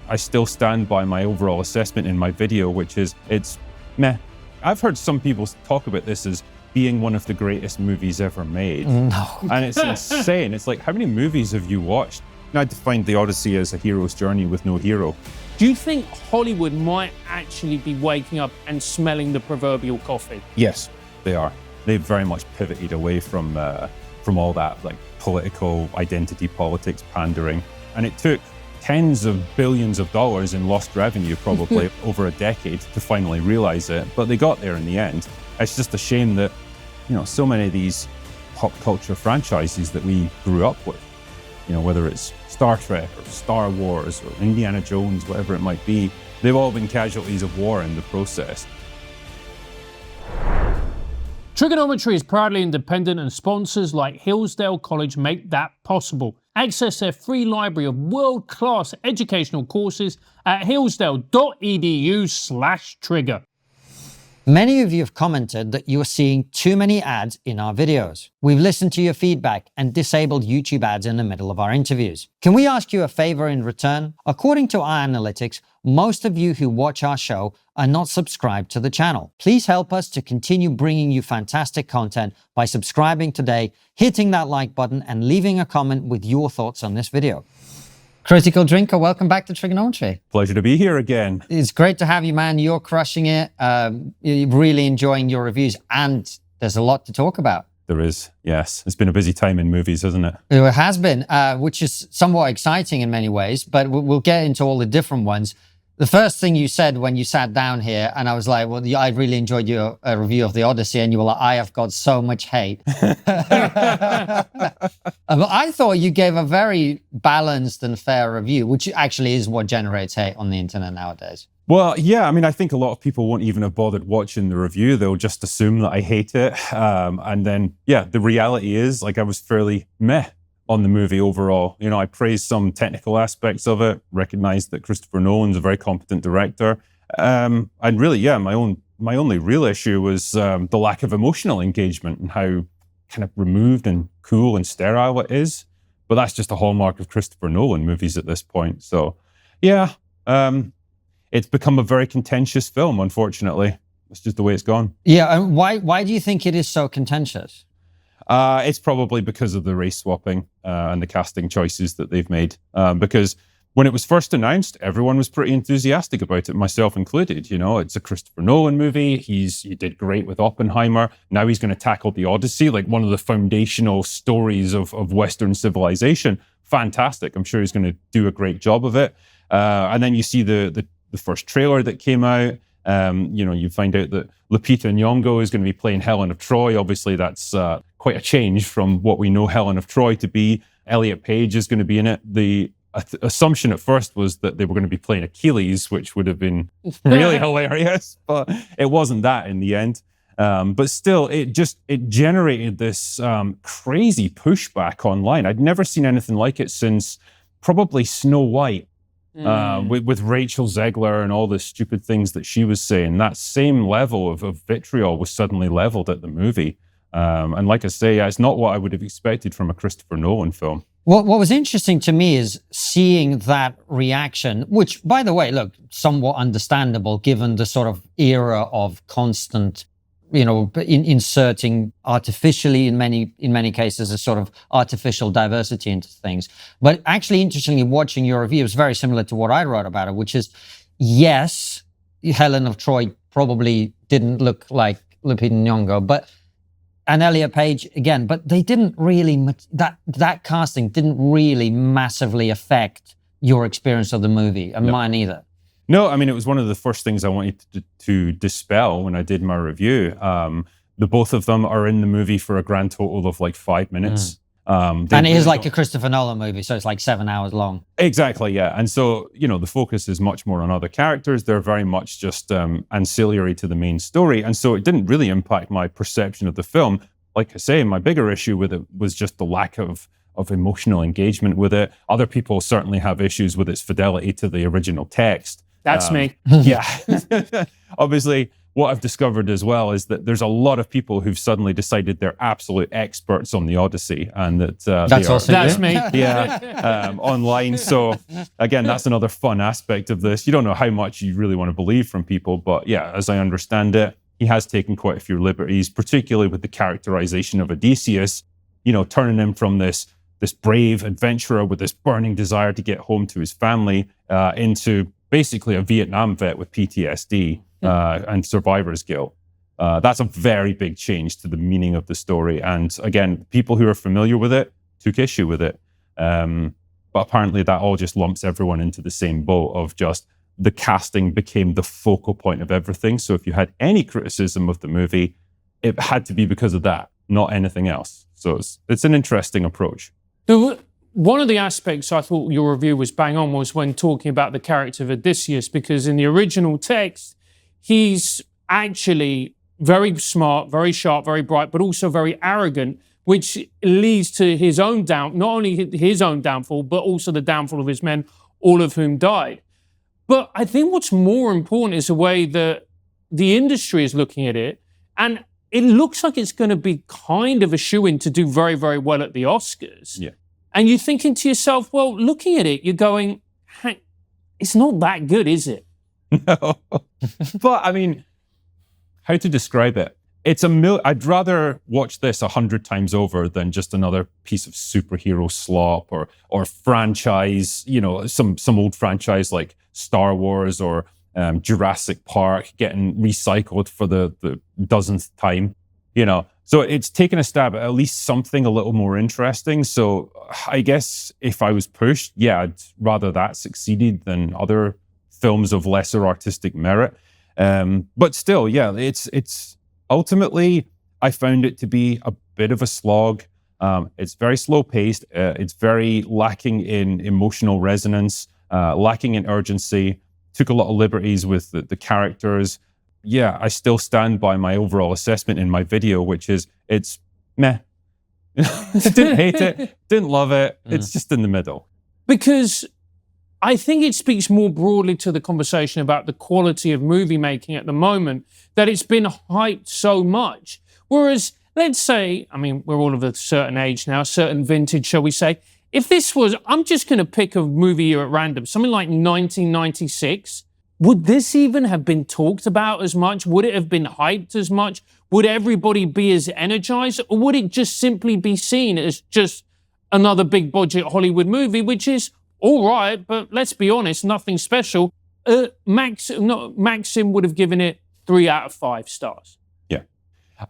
I still stand by my overall assessment in my video, which is it's meh. I've heard some people talk about this as being one of the greatest movies ever made. No. And it's insane. It's like, how many movies have you watched? I defined the Odyssey as a hero's journey with no hero. Do you think Hollywood might actually be waking up and smelling the proverbial coffee? Yes, they are. They've very much pivoted away from all that like political identity politics pandering. And it took tens of billions of dollars in lost revenue probably over a decade to finally realize it. But they got there in the end. It's just a shame that, so many of these pop culture franchises that we grew up with, whether it's Star Trek or Star Wars or Indiana Jones, whatever it might be, they've all been casualties of war in the process. TRIGGERnometry is proudly independent, and sponsors like Hillsdale College make that possible. Access their free library of world-class educational courses at hillsdale.edu/trigger. Many of you have commented that you are seeing too many ads in our videos. We've listened to your feedback and disabled YouTube ads in the middle of our interviews. Can we ask you a favor in return? According to our analytics, most of you who watch our show are not subscribed to the channel. Please help us to continue bringing you fantastic content by subscribing today, hitting that like button, and leaving a comment with your thoughts on this video. Critical Drinker, welcome back to TRIGGERnometry. Pleasure to be here again. It's great to have you, man. You're crushing it. You're really enjoying your reviews, and there's a lot to talk about. There is, yes. It's been a busy time in movies, hasn't it? It has been, which is somewhat exciting in many ways, but we'll get into all the different ones. The first thing you said when you sat down here, and I was like, well, I really enjoyed your review of the Odyssey, and you were like, I have got so much hate. I thought you gave a very balanced and fair review, which actually is what generates hate on the internet nowadays. Well, yeah, I think a lot of people won't even have bothered watching the review. They'll just assume that I hate it. And then, the reality is, I was fairly meh on the movie overall. I praised some technical aspects of it, recognized that Christopher Nolan's a very competent director. And really, my only real issue was the lack of emotional engagement and how kind of removed and cool and sterile it is. But that's just a hallmark of Christopher Nolan movies at this point. So, it's become a very contentious film, unfortunately. That's just the way it's gone. Yeah, and why do you think it is so contentious? It's probably because of the race swapping and the casting choices that they've made. Because when it was first announced, everyone was pretty enthusiastic about it, myself included. It's a Christopher Nolan movie. He did great with Oppenheimer. Now he's going to tackle the Odyssey, like one of the foundational stories of Western civilization. Fantastic. I'm sure he's going to do a great job of it. And then you see the first trailer that came out. You find out that Lupita Nyong'o is going to be playing Helen of Troy. Obviously, that's quite a change from what we know Helen of Troy to be. Elliot Page is going to be in it. The assumption at first was that they were going to be playing Achilles, which would have been really hilarious, but it wasn't that in the end. But still, it generated this crazy pushback online. I'd never seen anything like it since probably Snow White. With Rachel Zegler and all the stupid things that she was saying, that same level of vitriol was suddenly leveled at the movie. And like I say, it's not what I would have expected from a Christopher Nolan film. What was interesting to me is seeing that reaction, which, by the way, look, somewhat understandable given the sort of era of constant, inserting artificially in many cases a sort of artificial diversity into things. But actually, interestingly, watching your review is very similar to what I wrote about it, which is, yes, Helen of Troy probably didn't look like Lupita Nyong'o, and Elliot Page again, but they didn't really, that casting didn't really massively affect your experience of the movie, and mine either. No, it was one of the first things I wanted to dispel when I did my review. The both of them are in the movie for a grand total of 5 minutes. And it is like a Christopher Nolan movie, so it's 7 hours long. Exactly, yeah. And so, the focus is much more on other characters. They're very much just ancillary to the main story. And so it didn't really impact my perception of the film. Like I say, my bigger issue with it was just the lack of emotional engagement with it. Other people certainly have issues with its fidelity to the original text. That's me. Yeah. Obviously, what I've discovered as well is that there's a lot of people who've suddenly decided they're absolute experts on the Odyssey, and that that's me. Online. So again, that's another fun aspect of this. You don't know how much you really want to believe from people, but yeah, as I understand it, he has taken quite a few liberties, particularly with the characterization of Odysseus, turning him from this brave adventurer with this burning desire to get home to his family into basically a Vietnam vet with PTSD and survivor's guilt. That's a very big change to the meaning of the story. And again, people who are familiar with it took issue with it. But apparently that all just lumps everyone into the same boat of just the casting became the focal point of everything. So if you had any criticism of the movie, it had to be because of that, not anything else. So it's an interesting approach. One of the aspects I thought your review was bang on was when talking about the character of Odysseus, because in the original text, he's actually very smart, very sharp, very bright, but also very arrogant, which leads to his own not only his own downfall, but also the downfall of his men, all of whom died. But I think what's more important is the way that the industry is looking at it. And it looks like it's going to be kind of a shoo-in to do very, very well at the Oscars. Yeah. And you're thinking to yourself, well, looking at it, you're going, hey, it's not that good, is it? No. But I mean, how to describe it? I'd rather watch this 100 times over than just another piece of superhero slop or franchise, some old franchise like Star Wars or Jurassic Park getting recycled for the dozenth time, So it's taken a stab at least something a little more interesting. So I guess if I was pushed, I'd rather that succeeded than other films of lesser artistic merit. But still, it's ultimately, I found it to be a bit of a slog. It's very slow paced. It's very lacking in emotional resonance, lacking in urgency. Took a lot of liberties with the characters. Yeah, I still stand by my overall assessment in my video, which is it's meh. Didn't hate it, didn't love it. It's just in the middle. Because I think it speaks more broadly to the conversation about the quality of movie making at the moment, that it's been hyped so much. Whereas, let's say, we're all of a certain age now, a certain vintage, shall we say. If this was, I'm just going to pick a movie year at random, something like 1996, would this even have been talked about as much? Would it have been hyped as much? Would everybody be as energized? Or would it just simply be seen as just another big budget Hollywood movie, which is all right, but let's be honest, nothing special. Maxim would have given it 3 out of 5 stars. Yeah.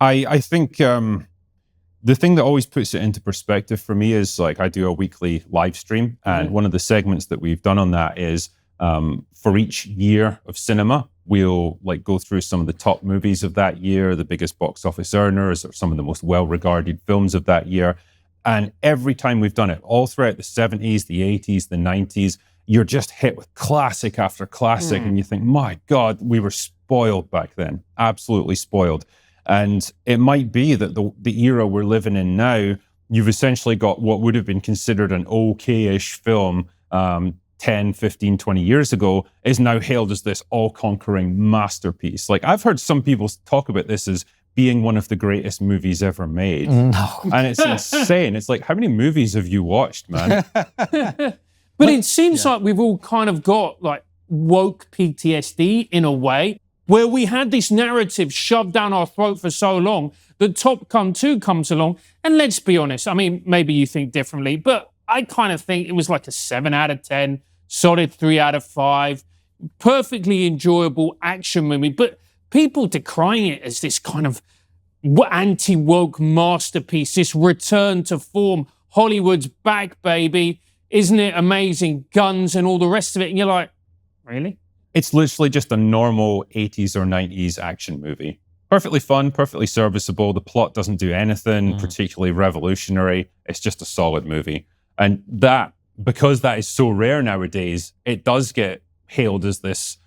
I think the thing that always puts it into perspective for me is I do a weekly live stream, and one of the segments that we've done on that is for each year of cinema, we'll go through some of the top movies of that year, the biggest box office earners, or some of the most well-regarded films of that year. And every time we've done it, all throughout the 70s, the 80s, the 90s, you're just hit with classic after classic. And you think, my God, we were spoiled back then, absolutely spoiled. And it might be that the era we're living in now, you've essentially got what would have been considered an okay-ish film 10, 15, 20 years ago is now hailed as this all-conquering masterpiece. I've heard some people talk about this as being one of the greatest movies ever made. No. And it's insane. It's how many movies have you watched, man? But it seems like we've all kind of got woke PTSD in a way, where we had this narrative shoved down our throat for so long that Top Gun 2 comes along. And let's be honest, maybe you think differently, but I kind of think it was a 7 out of 10, solid 3 out of 5, perfectly enjoyable action movie. But people decrying it as this kind of anti-woke masterpiece, this return to form, Hollywood's back, baby, isn't it amazing, guns and all the rest of it. And you're like, really? It's literally just a normal 80s or 90s action movie. Perfectly fun, perfectly serviceable. The plot doesn't do anything particularly revolutionary. It's just a solid movie. And that, because that is so rare nowadays, it does get hailed as this,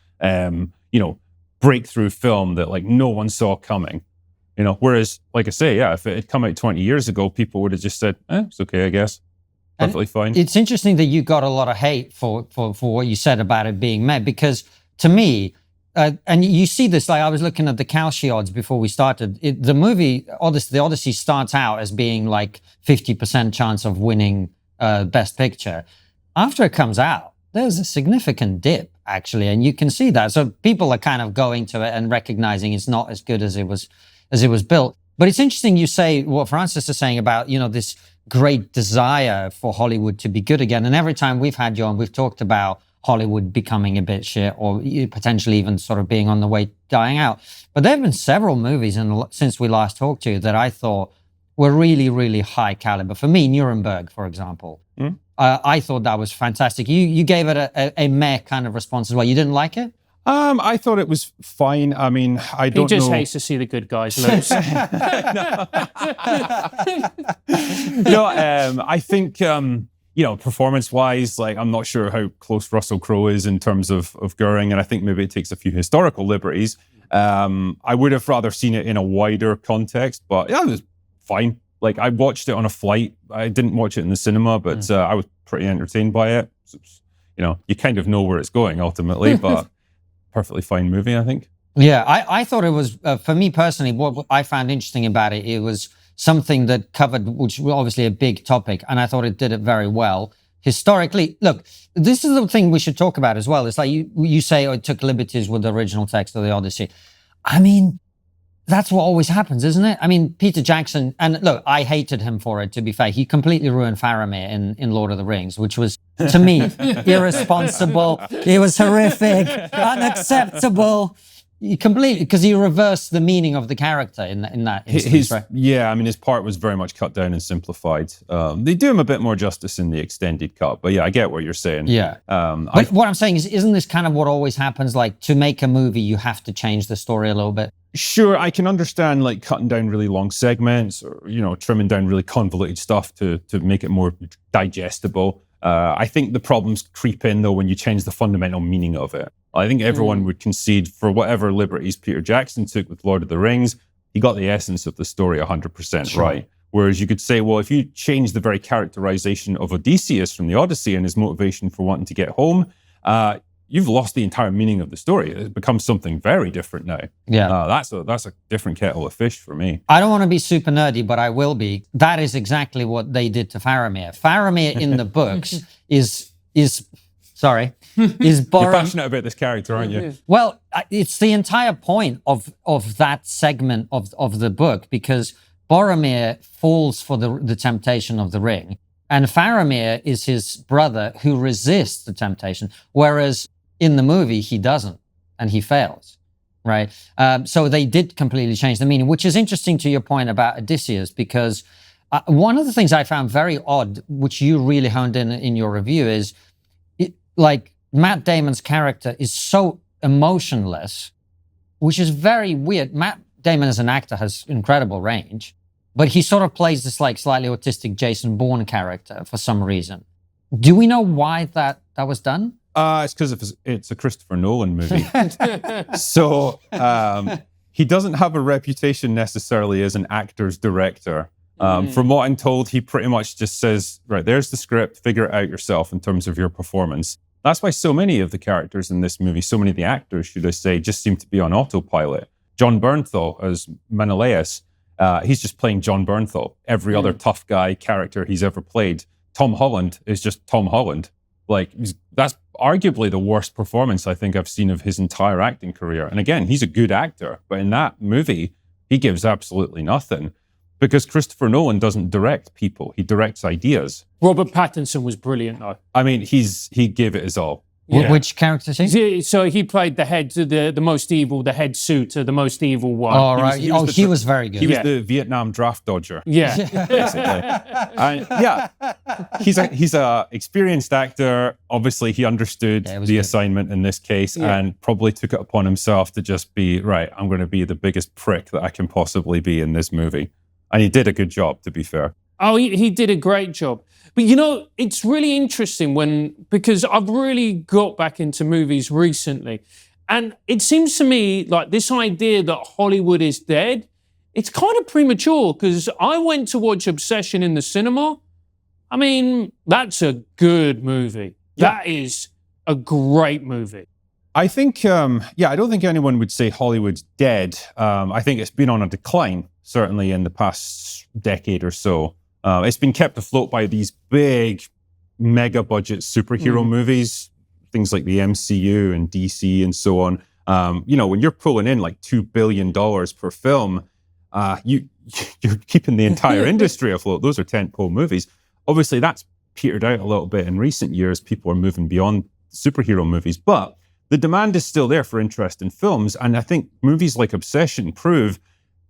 breakthrough film that no one saw coming. Whereas, like I say, if it had come out 20 years ago, people would have just said, it's okay, I guess. Perfectly fine. It's interesting that you got a lot of hate for what you said about it being mad, because to me, and you see this, like I was looking at the Kalshi odds before we started. The movie the Odyssey starts out as being like 50% chance of winning Best Picture. After it comes out, there's a significant dip, actually, and you can see that. So people are kind of going to it and recognizing it's not as good as it was built. But it's interesting you say what Francis is saying about, this great desire for Hollywood to be good again. And every time we've had you on, we've talked about Hollywood becoming a bit shit or potentially even sort of being on the way dying out. But there have been several movies since we last talked to you that I thought were really, really high caliber. For me, Nuremberg, for example. I thought that was fantastic. You gave it a meh kind of response as well. You didn't like it? I thought it was fine. I mean, I don't know. He just hates to see the good guys lose. I think, performance-wise, like, I'm not sure how close Russell Crowe is in terms of Goering, and I think maybe it takes a few historical liberties. I would have rather seen it in a wider context, but yeah, it was fine. Like, I watched it on a flight. I didn't watch it in the cinema, but I was pretty entertained by it. You kind of know where it's going ultimately, but perfectly fine movie, I think. Yeah, I thought it was, for me personally, what I found interesting about it, it was something that covered, which was obviously a big topic, and I thought it did it very well. Historically, look, this is the thing we should talk about as well. It's like you say, it took liberties with the original text of the Odyssey. I mean, that's what always happens, isn't it? I mean, Peter Jackson, and look, I hated him for it, to be fair. He completely ruined Faramir in Lord of the Rings, which was, to me, irresponsible. It was horrific, unacceptable. Completely, because he reversed the meaning of the character in that instance, right? Yeah, I mean, his part was very much cut down and simplified. They do him a bit more justice in the extended cut, but yeah, I get what you're saying. Yeah. But what I'm saying is, isn't this kind of what always happens? Like, to make a movie, you have to change the story a little bit. Sure, I can understand like cutting down really long segments or, trimming down really convoluted stuff to make it more digestible. I think the problems creep in, though, when you change the fundamental meaning of it. I think everyone would concede for whatever liberties Peter Jackson took with Lord of the Rings, he got the essence of the story 100% right. Whereas you could say, well, if you change the very characterization of Odysseus from the Odyssey and his motivation for wanting to get home, you've lost the entire meaning of the story. It becomes something very different now. Yeah. That's a different kettle of fish for me. I don't want to be super nerdy, but I will be. That is exactly what they did to Faramir. Faramir in the books is borrowing. You're passionate about this character, aren't you? Well, it's the entire point of that segment of the book, because Boromir falls for the temptation of the ring, and Faramir is his brother who resists the temptation, whereas in the movie he doesn't, and he fails, right? So they did completely change the meaning, which is interesting to your point about Odysseus, because one of the things I found very odd, which you really honed in your review, is like Matt Damon's character is so emotionless, which is very weird. Matt Damon as an actor has incredible range, but he sort of plays this like slightly autistic Jason Bourne character for some reason. Do we know why that was done? It's because it's a Christopher Nolan movie. So he doesn't have a reputation necessarily as an actor's director. From what I'm told, he pretty much just says, right, there's the script, figure it out yourself in terms of your performance. That's why so many of the characters in this movie, so many of the actors, should I say, just seem to be on autopilot. John Bernthal as Menelaus, he's just playing John Bernthal. Every other tough guy character he's ever played. Tom Holland is just Tom Holland. Like, that's arguably the worst performance I think I've seen of his entire acting career. And again, he's a good actor, but in that movie, he gives absolutely nothing. Because Christopher Nolan doesn't direct people, he directs ideas. Robert Pattinson was brilliant, though. I mean, he gave it his all. Yeah. Which character is he? So he played the head, the most evil, the head suit, the most evil one. Oh, right. He was very good. He was the Vietnam draft dodger. Yeah. Basically. He's a experienced actor. Obviously, he understood the assignment in this case and probably took it upon himself to just be, right, I'm going to be the biggest prick that I can possibly be in this movie. And he did a good job, to be fair. Oh, he did a great job. But it's really interesting because I've really got back into movies recently. And it seems to me like this idea that Hollywood is dead, it's kind of premature, because I went to watch Obsession in the cinema. I mean, that's a good movie. Yeah. That is a great movie. I think, I don't think anyone would say Hollywood's dead. I think it's been on a decline, certainly in the past decade or so. It's been kept afloat by these big, mega budget superhero movies, things like the MCU and DC and so on. When you're pulling in like $2 billion per film, you're keeping the entire industry afloat. Those are tentpole movies. Obviously, that's petered out a little bit in recent years. People are moving beyond superhero movies, but the demand is still there for interest in films. And I think movies like Obsession prove,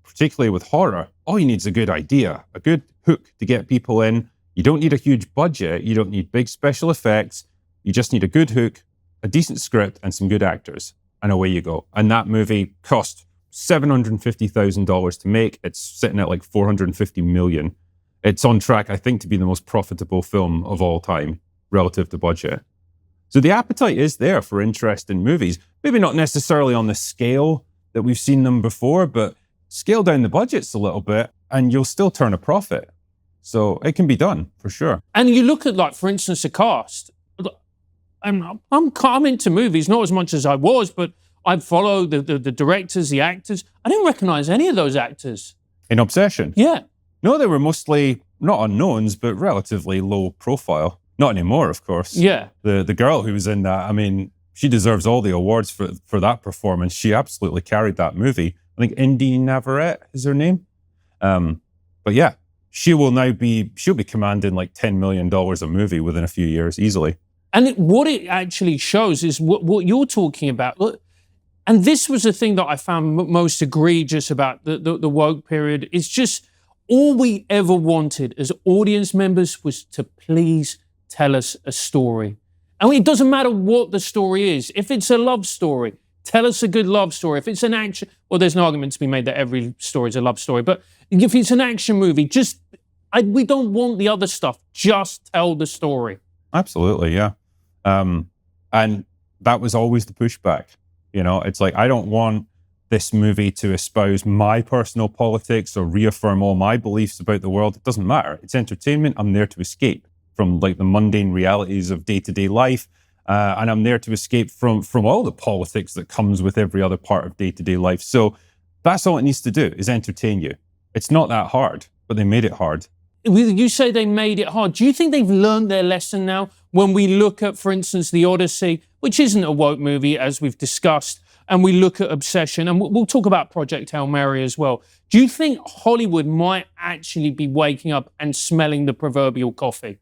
particularly with horror, all you need is a good idea, a good hook to get people in. You don't need a huge budget. You don't need big special effects. You just need a good hook, a decent script, and some good actors. And away you go. And that movie cost $750,000 to make. It's sitting at like $450 million. It's on track, I think, to be the most profitable film of all time relative to budget. So the appetite is there for interest in movies. Maybe not necessarily on the scale that we've seen them before, but scale down the budgets a little bit and you'll still turn a profit. So it can be done, for sure. And you look at, like, for instance, the cast. I'm into movies, not as much as I was, but I follow the directors, the actors. I didn't recognize any of those actors. In Obsession? Yeah. No, they were mostly not unknowns, but relatively low profile. Not anymore, of course. Yeah. The girl who was in that, I mean, she deserves all the awards for that performance. She absolutely carried that movie. I think Indy Navarrete is her name. But yeah, she'll be commanding like $10 million a movie within a few years, easily. And what it actually shows is what you're talking about. And this was the thing that I found most egregious about the woke period. It's just all we ever wanted as audience members was to please tell us a story. And it doesn't matter what the story is. If it's a love story, tell us a good love story. If it's an action, well, there's an argument to be made that every story is a love story. But if it's an action movie, we don't want the other stuff. Just tell the story. Absolutely, yeah. And that was always the pushback. It's like, I don't want this movie to espouse my personal politics or reaffirm all my beliefs about the world. It doesn't matter. It's entertainment. I'm there to escape from like the mundane realities of day-to-day life. And I'm there to escape from all the politics that comes with every other part of day-to-day life. So that's all it needs to do, is entertain you. It's not that hard, but they made it hard. You say they made it hard. Do you think they've learned their lesson now when we look at, for instance, the Odyssey, which isn't a woke movie, as we've discussed, and we look at Obsession, and we'll talk about Project Hail Mary as well. Do you think Hollywood might actually be waking up and smelling the proverbial coffee?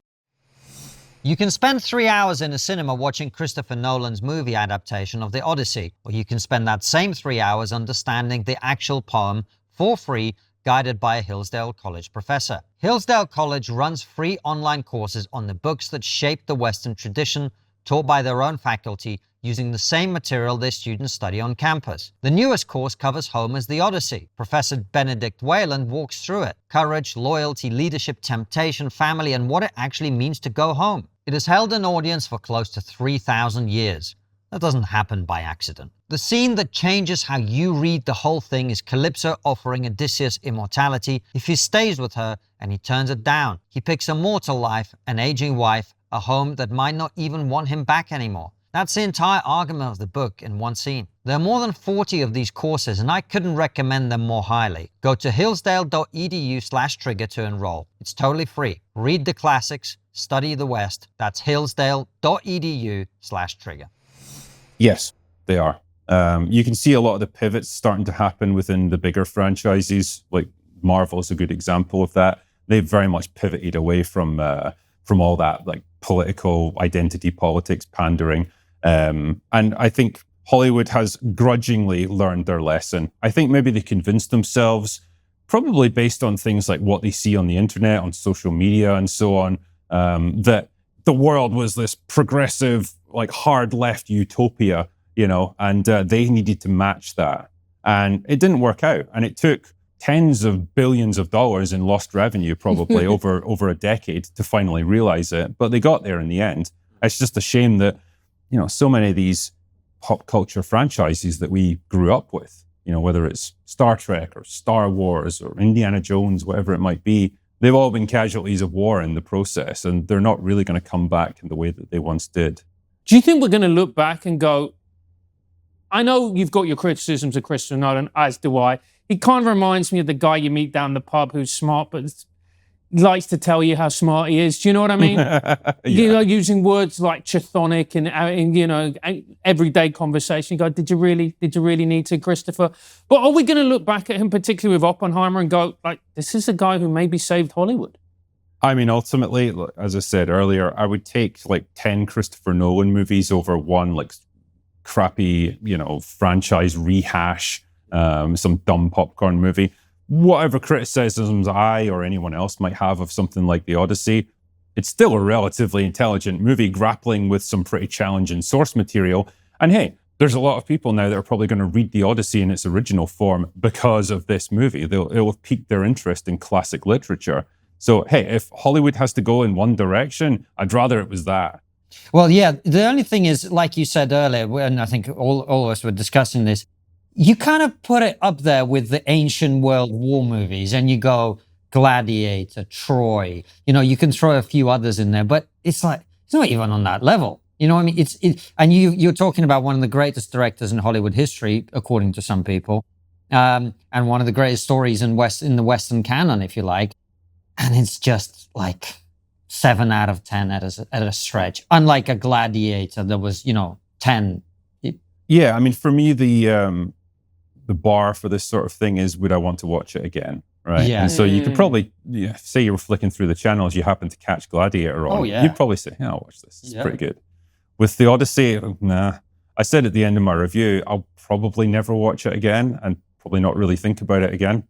You can spend 3 hours in a cinema watching Christopher Nolan's movie adaptation of the Odyssey, or you can spend that same 3 hours understanding the actual poem for free, guided by a Hillsdale College professor. Hillsdale College runs free online courses on the books that shaped the Western tradition, taught by their own faculty, using the same material their students study on campus. The newest course covers Homer's The Odyssey. Professor Benedict Wayland walks through it. Courage, loyalty, leadership, temptation, family, and what it actually means to go home. It has held an audience for close to 3,000 years. That doesn't happen by accident. The scene that changes how you read the whole thing is Calypso offering Odysseus immortality if he stays with her, and he turns it down. He picks a mortal life, an aging wife, a home that might not even want him back anymore. That's the entire argument of the book in one scene. There are more than 40 of these courses, and I couldn't recommend them more highly. Go to hillsdale.edu/trigger to enroll. It's totally free. Read the classics, study the West. That's hillsdale.edu/trigger. Yes, they are. You can see a lot of the pivots starting to happen within the bigger franchises. Like Marvel is a good example of that. They've very much pivoted away from all that like political identity politics pandering. And I think Hollywood has grudgingly learned their lesson. I think maybe they convinced themselves, probably based on things like what they see on the internet, on social media and so on, that the world was this progressive, like hard left utopia, and they needed to match that. And it didn't work out. And it took tens of billions of dollars in lost revenue, probably over a decade to finally realize it. But they got there in the end. It's just a shame that, so many of these pop culture franchises that we grew up with, whether it's Star Trek or Star Wars or Indiana Jones, whatever it might be, they've all been casualties of war in the process, and they're not really going to come back in the way that they once did. Do you think we're going to look back and go, I know you've got your criticisms of Christopher Nolan, as do I. He kind of reminds me of the guy you meet down the pub who's smart, but likes to tell you how smart he is. Do you know what I mean? You know, using words like chthonic and you know, everyday conversation. You go, did you really need to, Christopher? But are we going to look back at him, particularly with Oppenheimer, and go, like, this is a guy who maybe saved Hollywood? I mean, ultimately, as I said earlier, I would take like 10 Christopher Nolan movies over one like crappy, you know, franchise rehash, some dumb popcorn movie. Whatever criticisms I or anyone else might have of something like the Odyssey, it's still a relatively intelligent movie grappling with some pretty challenging source material. And hey, there's a lot of people now that are probably going to read the Odyssey in its original form because of this movie. It'll have piqued their interest in classic literature. So, hey, if Hollywood has to go in one direction, I'd rather it was that. Well, yeah, the only thing is, like you said earlier, and I think all of us were discussing this, you kind of put it up there with the ancient world war movies, and you go Gladiator, Troy, you know, you can throw a few others in there, but it's like, it's not even on that level. You know what I mean? And you're talking about one of the greatest directors in Hollywood history, according to some people, and one of the greatest stories in the Western canon, if you like. And it's just like 7 out of 10 at a stretch. Unlike a Gladiator, that was, you know, 10. Yeah, I mean, for me, the bar for this sort of thing is, would I want to watch it again? Right. Yeah. And so you could probably say you were flicking through the channels, you happen to catch Gladiator on. Oh, yeah. You'd probably say, yeah, I'll watch this. It's pretty good. With the Odyssey, nah. I said at the end of my review, I'll probably never watch it again and probably not really think about it again.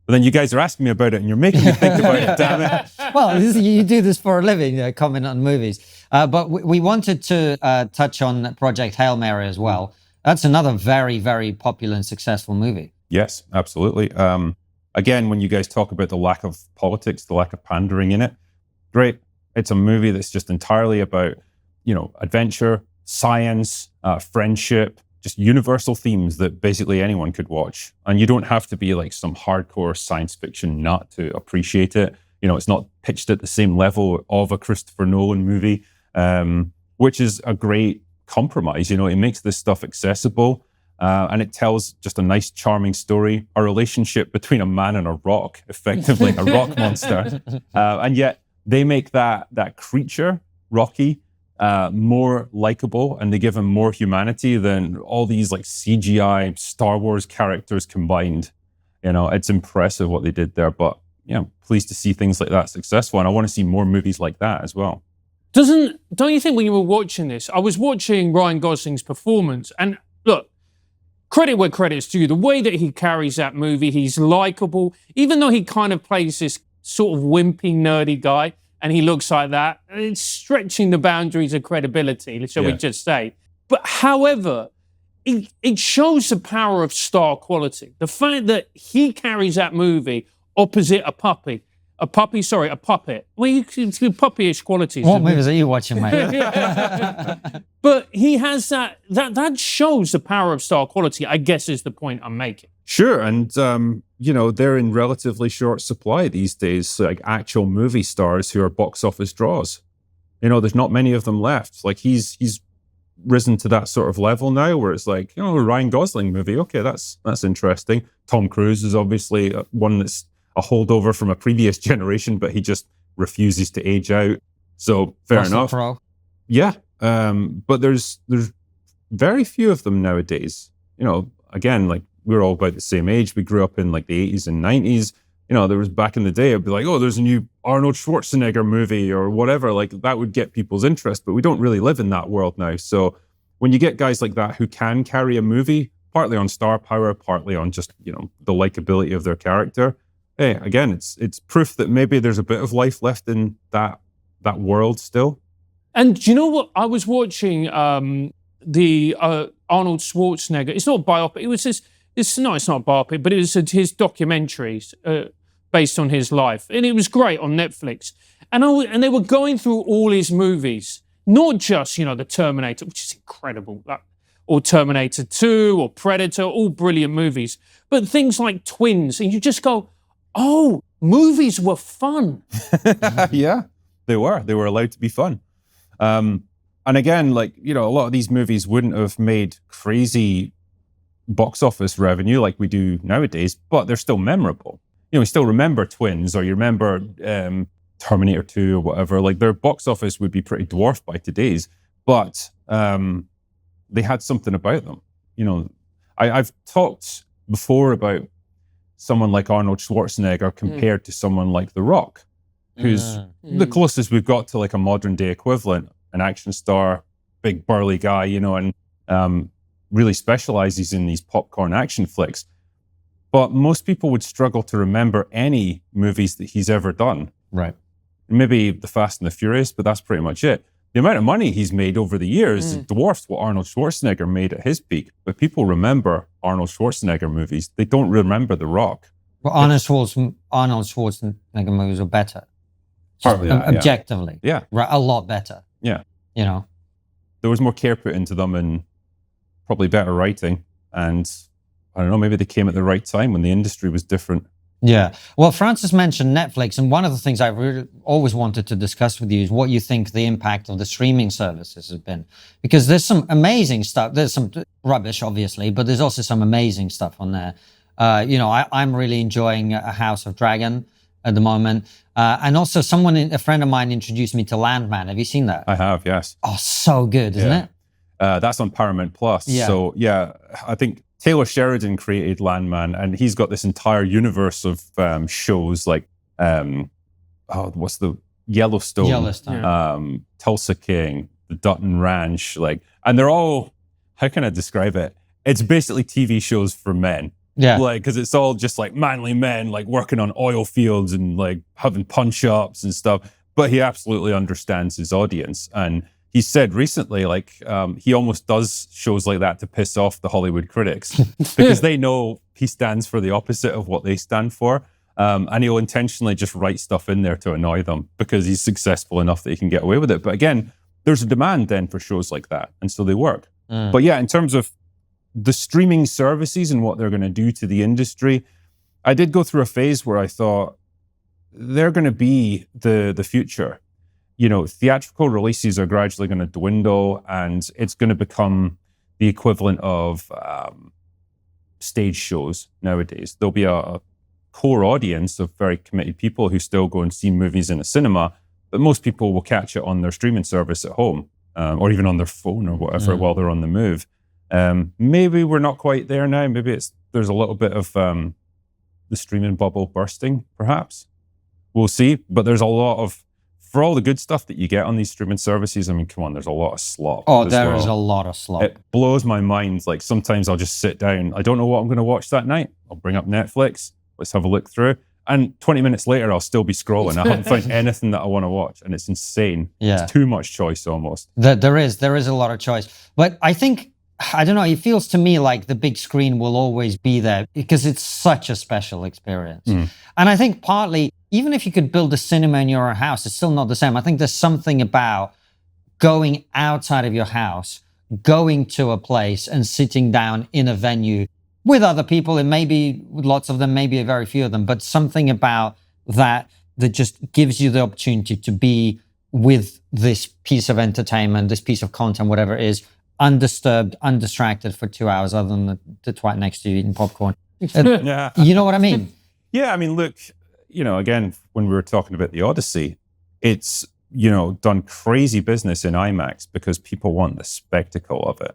But then you guys are asking me about it and you're making me think about it, damn it. Well, you do this for a living, comment on movies. But we wanted to touch on Project Hail Mary as well. That's another very, very popular and successful movie. Yes, absolutely. Again, when you guys talk about the lack of politics, the lack of pandering in it, great. It's a movie that's just entirely about, you know, adventure, science, friendship, just universal themes that basically anyone could watch. And you don't have to be like some hardcore science fiction nut to appreciate it. You know, it's not pitched at the same level of a Christopher Nolan movie, which is a great compromise. You know, it makes this stuff accessible and it tells just a nice, charming story, a relationship between a man and a rock, effectively, a rock monster. And yet they make that creature, Rocky, more likable, and they give him more humanity than all these like CGI Star Wars characters combined. You know, it's impressive what they did there, but yeah, pleased to see things like that successful, and I want to see more movies like that as well. Don't you think when you were watching this, I was watching Ryan Gosling's performance, and look, credit where credit's due. The way that he carries that movie, he's likable, even though he kind of plays this sort of wimpy, nerdy guy, and he looks like that. It's stretching the boundaries of credibility, shall we just say. But however, it shows the power of star quality. The fact that he carries that movie opposite a puppet. Well, you can do puppyish qualities. What movies are you watching, mate? But he has that shows the power of star quality, I guess, is the point I'm making. Sure, and you know, they're in relatively short supply these days, like actual movie stars who are box office draws. You know, there's not many of them left. Like he's risen to that sort of level now where it's like, you know, a Ryan Gosling movie, okay, that's interesting. Tom Cruise is obviously one that's a holdover from a previous generation, but he just refuses to age out. So fair enough. Crowe. Yeah, but there's very few of them nowadays. You know, again, like we're all about the same age. We grew up in like the 80s and 90s. You know, there was back in the day, I'd be like, oh, there's a new Arnold Schwarzenegger movie or whatever. Like that would get people's interest, but we don't really live in that world now. So when you get guys like that who can carry a movie, partly on star power, partly on just, you know, the likability of their character, hey, again, it's proof that maybe there's a bit of life left in that world still. And do you know what? I was watching the Arnold Schwarzenegger. It's not a biopic. It was it's not a biopic, but it was his documentaries based on his life, and it was great on Netflix. And they were going through all his movies, not just, you know, the Terminator, which is incredible, or Terminator 2 or Predator, all brilliant movies, but things like Twins, and you just go, oh, movies were fun. Yeah, they were. They were allowed to be fun. And again, like, you know, a lot of these movies wouldn't have made crazy box office revenue like we do nowadays, but they're still memorable. You still remember Twins, or you remember Terminator 2 or whatever. Like, their box office would be pretty dwarfed by today's, but they had something about them. I've talked before about someone like Arnold Schwarzenegger compared to someone like The Rock, who's the closest we've got to like a modern day equivalent, an action star, big burly guy, and really specializes in these popcorn action flicks. But most people would struggle to remember any movies that he's ever done. Right. Maybe The Fast and the Furious, but that's pretty much it. The amount of money he's made over the years dwarfs what Arnold Schwarzenegger made at his peak. But people remember Arnold Schwarzenegger movies. They don't remember The Rock. Well, Arnold Schwarzenegger movies are better. Partly that, objectively. Yeah. Right, a lot better. Yeah. There was more care put into them and probably better writing. And I don't know, maybe they came at the right time when the industry was different. Yeah. Well, Francis mentioned Netflix, and one of the things I really always wanted to discuss with you is what you think the impact of the streaming services has been. Because there's some amazing stuff. There's some rubbish, obviously, but there's also some amazing stuff on there. I'm really enjoying House of Dragon at the moment. And also a friend of mine introduced me to Landman. Have you seen that? I have, yes. Oh, so good, isn't it? That's on Paramount Plus. Yeah. So, I think Taylor Sheridan created Landman, and he's got this entire universe of shows like, what's the Yellowstone. Tulsa King, the Dutton Ranch, and they're all, how can I describe it? It's basically TV shows for men. Yeah. Because it's all just like manly men, like working on oil fields and like having punch-ups and stuff. But he absolutely understands his audience. And he said recently, he almost does shows like that to piss off the Hollywood critics because they know he stands for the opposite of what they stand for. And he'll intentionally just write stuff in there to annoy them because he's successful enough that he can get away with it. But again, there's a demand then for shows like that. And so they work. But yeah, in terms of the streaming services and what they're going to do to the industry, I did go through a phase where I thought they're going to be the future. Theatrical releases are gradually going to dwindle, and it's going to become the equivalent of stage shows nowadays. There'll be a core audience of very committed people who still go and see movies in a cinema, but most people will catch it on their streaming service at home or even on their phone or whatever while they're on the move. Maybe we're not quite there now. Maybe there's a little bit of the streaming bubble bursting, perhaps. We'll see. But there's a lot of, for all the good stuff that you get on these streaming services, I mean, come on, there's a lot of slop. Oh, there is a lot of slop. It blows my mind. Like, sometimes I'll just sit down. I don't know what I'm going to watch that night. I'll bring up Netflix. Let's have a look through. And 20 minutes later, I'll still be scrolling. I haven't found anything that I want to watch. And it's insane. Yeah. It's too much choice almost. There is a lot of choice. But I think, I don't know, it feels to me like the big screen will always be there because it's such a special experience. And I think partly, even if you could build a cinema in your own house, it's still not the same. I think there's something about going outside of your house, going to a place and sitting down in a venue with other people, and maybe lots of them, maybe very few of them, but something about that just gives you the opportunity to be with this piece of entertainment, this piece of content, whatever it is, undisturbed, undistracted for 2 hours, other than the twat next to you eating popcorn. Yeah. You know what I mean? Yeah, I mean, look, again, when we were talking about the Odyssey, it's, done crazy business in IMAX because people want the spectacle of it.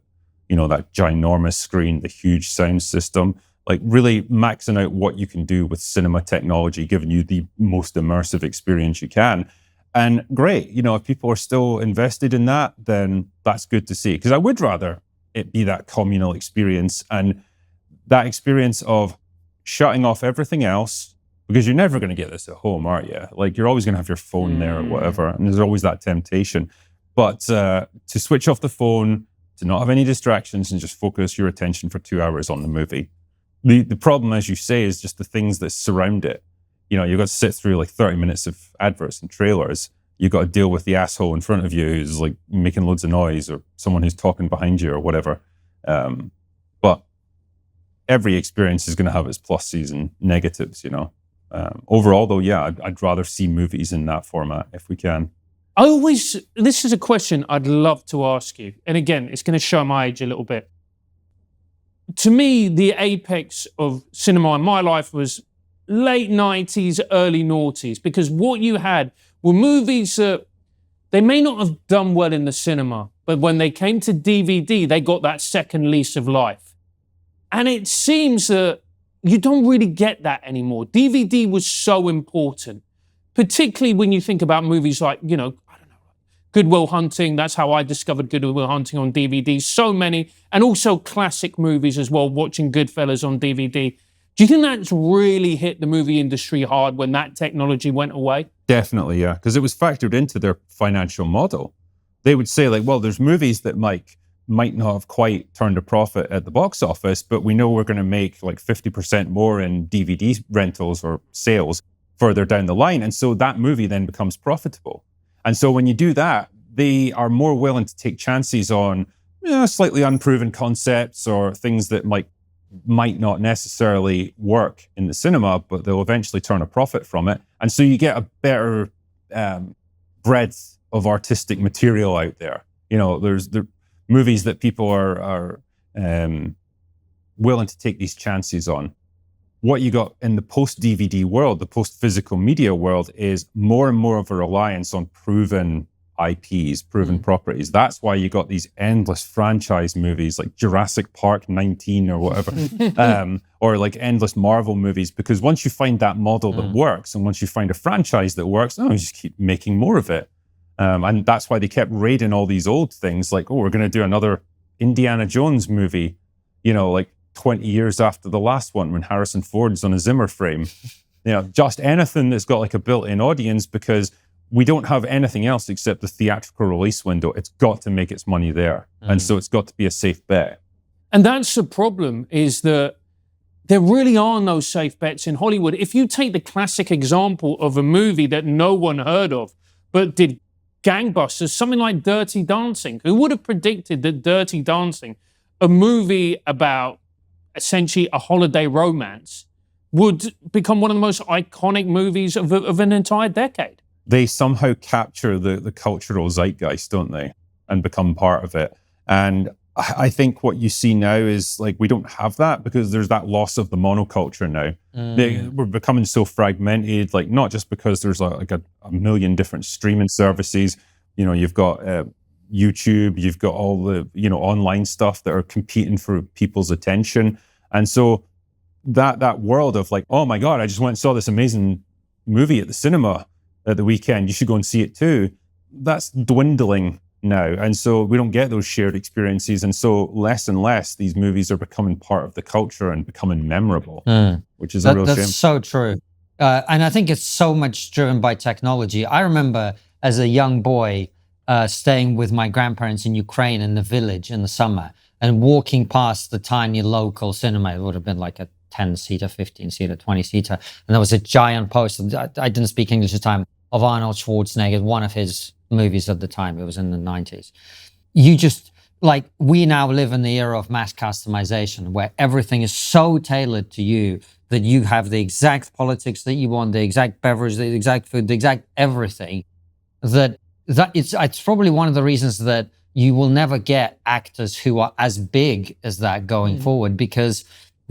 That ginormous screen, the huge sound system, like really maxing out what you can do with cinema technology, giving you the most immersive experience you can. And great, if people are still invested in that, then that's good to see. Because I would rather it be that communal experience and that experience of shutting off everything else, because you're never going to get this at home, aren't you? Like, you're always going to have your phone there or whatever, and there's always that temptation. But to switch off the phone, to not have any distractions and just focus your attention for 2 hours on the movie. The problem, as you say, is just the things that surround it. You've got to sit through like 30 minutes of adverts and trailers. You've got to deal with the asshole in front of you who's like making loads of noise, or someone who's talking behind you or whatever. But every experience is going to have its pluses and negatives, Overall, though, yeah, I'd rather see movies in that format if we can. This is a question I'd love to ask you. And again, it's going to show my age a little bit. to me, the apex of cinema in my life was late 90s, early noughties, because what you had were movies that they may not have done well in the cinema, but when they came to DVD, they got that second lease of life. And it seems that you don't really get that anymore. DVD was so important, particularly when you think about movies like, I don't know, Good Will Hunting. That's how I discovered Good Will Hunting on DVD. So many, and also classic movies as well, watching Goodfellas on DVD. Do you think that's really hit the movie industry hard when that technology went away? Definitely, yeah, because it was factored into their financial model. They would say, like, well, there's movies that might not have quite turned a profit at the box office, but we know we're going to make like 50% more in DVD rentals or sales further down the line. And so that movie then becomes profitable. And so when you do that, they are more willing to take chances on slightly unproven concepts or things that might not necessarily work in the cinema, but they'll eventually turn a profit from it. And so you get a better breadth of artistic material out there. There's the movies that people are willing to take these chances on. What you got in the post-DVD world, the post-physical media world, is more and more of a reliance on proven IPs, proven properties. That's why you got these endless franchise movies like Jurassic Park 19 or whatever, or like endless Marvel movies, because once you find that model that works, and once you find a franchise that works, you just keep making more of it. And that's why they kept raiding all these old things like, we're going to do another Indiana Jones movie, like 20 years after the last one when Harrison Ford's on a Zimmer frame. Just anything that's got like a built-in audience, because we don't have anything else except the theatrical release window. It's got to make its money there. And so it's got to be a safe bet. And that's the problem, is that there really are no safe bets in Hollywood. If you take the classic example of a movie that no one heard of, but did gangbusters, something like Dirty Dancing. Who would have predicted that Dirty Dancing, a movie about essentially a holiday romance, would become one of the most iconic movies of an entire decade? They somehow capture the cultural zeitgeist, don't they? And become part of it. And I think what you see now is like, we don't have that because there's that loss of the monoculture now. We're becoming so fragmented, like not just because there's a million different streaming services. You've got YouTube, you've got all the, online stuff that are competing for people's attention. And so that world of like, oh my God, I just went and saw this amazing movie at the cinema at the weekend, you should go and see it too. That's dwindling now. And so we don't get those shared experiences. And so less and less, these movies are becoming part of the culture and becoming memorable, which is a real shame. That's so true. And I think it's so much driven by technology. I remember as a young boy staying with my grandparents in Ukraine in the village in the summer and walking past the tiny local cinema. It would have been like a 10-seater, 15-seater, 20-seater. And there was a giant poster. I didn't speak English at the time, of Arnold Schwarzenegger, one of his movies at the time. It was in the 90s. You just, like, we now live in the era of mass customization where everything is so tailored to you that you have the exact politics that you want, the exact beverage, the exact food, the exact everything. That it's probably one of the reasons that you will never get actors who are as big as that going forward, because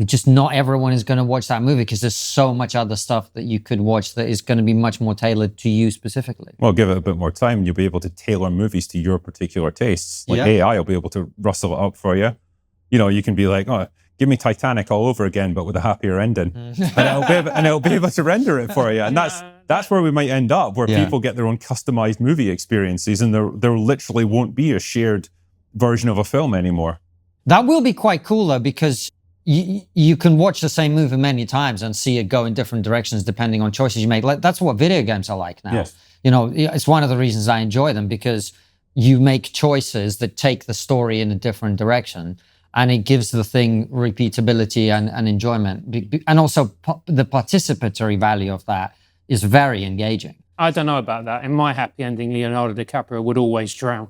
just not everyone is going to watch that movie because there's so much other stuff that you could watch that is going to be much more tailored to you specifically. Well, give it a bit more time. You'll be able to tailor movies to your particular tastes. Like AI will be able to rustle it up for you. You can be like, oh, give me Titanic all over again, but with a happier ending. and it'll be able to render it for you. And that's where we might end up, where people get their own customized movie experiences and there literally won't be a shared version of a film anymore. That will be quite cool though, because you can watch the same movie many times and see it go in different directions depending on choices you make. Like, that's what video games are like now. Yes. It's one of the reasons I enjoy them, because you make choices that take the story in a different direction, and it gives the thing repeatability and enjoyment. And also the participatory value of that is very engaging. I don't know about that. In my happy ending, Leonardo DiCaprio would always drown.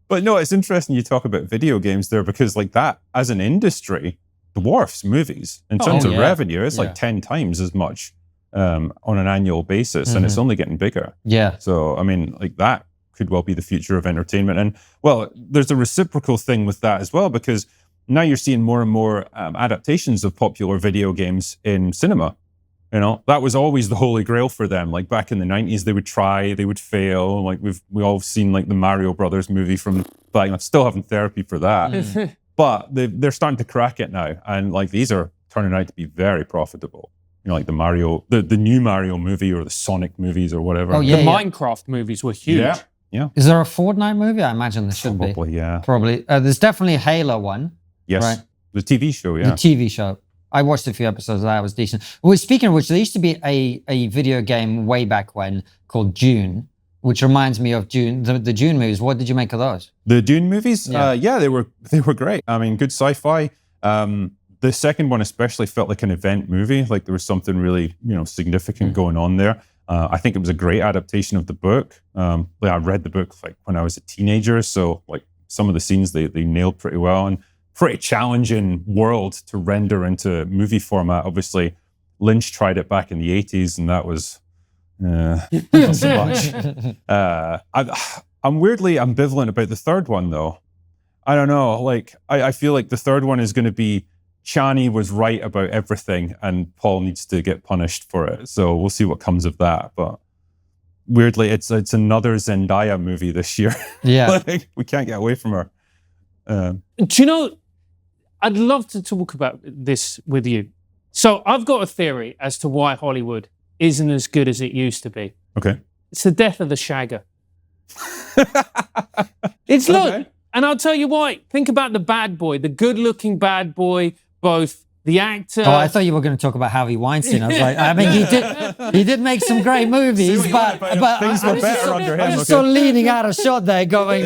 But no, it's interesting you talk about video games there, because like that as an industry dwarfs movies in terms of revenue. It's like 10 times as much on an annual basis, and it's only getting bigger. Yeah. So, I mean, like that could well be the future of entertainment. And well, there's a reciprocal thing with that as well, because now you're seeing more and more adaptations of popular video games in cinema. You know, that was always the holy grail for them. Like back in the 90s, they would try, they would fail. Like we all seen like the Mario Brothers movie from, like, I'm still having therapy for that. But they're starting to crack it now. And like these are turning out to be very profitable. You know, like the new Mario movie or the Sonic movies or whatever. Oh, yeah, the Minecraft movies were huge. Yeah. Is there a Fortnite movie? I imagine there should be. Probably, yeah. Probably. There's definitely a Halo one. Yes. Right. The TV show, yeah. The TV show. I watched a few episodes of that. It was decent. Well, speaking of which, there used to be a video game way back when called Dune, which reminds me of Dune, the Dune movies. What did you make of those? The Dune movies? Yeah. They were great. I mean, good sci-fi. The second one especially felt like an event movie. Like there was something really, significant going on there. I think it was a great adaptation of the book. I read the book like when I was a teenager, so like some of the scenes they nailed pretty well, and pretty challenging world to render into movie format. Obviously, Lynch tried it back in the 80s, and that was not so much. I'm weirdly ambivalent about the third one, though. I don't know. Like, I feel like the third one is going to be Chani was right about everything, and Paul needs to get punished for it. So we'll see what comes of that. But weirdly, it's another Zendaya movie this year. Yeah, like, we can't get away from her. Do you know, I'd love to talk about this with you. So I've got a theory as to why Hollywood isn't as good as it used to be. Okay. It's the death of the shagger. It's look, and I'll tell you why. Think about the bad boy, the good-looking bad boy, both the actor. Oh, I thought you were going to talk about Harvey Weinstein. I was like, I mean, he did make some great movies, but things were better under him. I'm just sort of leaning out of shot there, going,